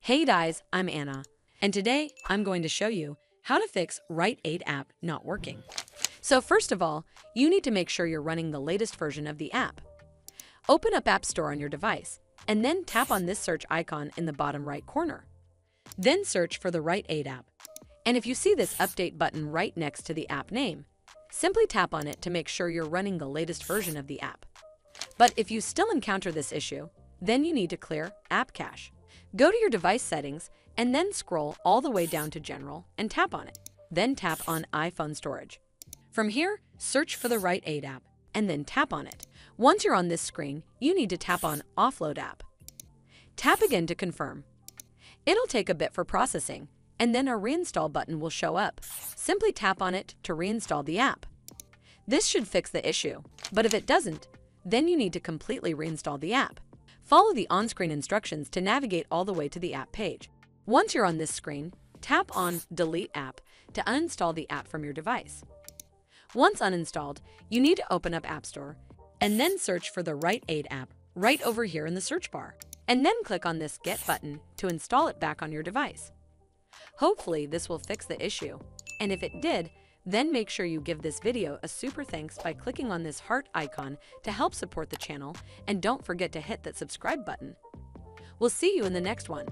Hey guys, I'm Anna, and today I'm going to show you how to fix Rite Aid app not working. So first of all, you need to make sure you're running the latest version of the app. Open up App Store on your device, and then tap on this search icon in the bottom right corner. Then search for the Rite Aid app. And if you see this update button right next to the app name, simply tap on it to make sure you're running the latest version of the app. But if you still encounter this issue, then you need to clear App Cache. Go to your device settings and then scroll all the way down to General and tap on it. Then tap on iPhone Storage. From here, search for the Rite Aid app and then tap on it. Once you're on this screen, you need to tap on Offload app. Tap again to confirm. It'll take a bit for processing, and then a Reinstall button will show up. Simply tap on it to reinstall the app. This should fix the issue, but if it doesn't, then you need to completely reinstall the app. Follow the on-screen instructions to navigate all the way to the app page. Once you're on this screen, tap on Delete App to uninstall the app from your device. Once uninstalled, you need to open up App Store and then search for the Rite Aid app right over here in the search bar, and then click on this Get button to install it back on your device. Hopefully this will fix the issue, and if it did, then make sure you give this video a super thanks by clicking on this heart icon to help support the channel, and don't forget to hit that subscribe button. We'll see you in the next one.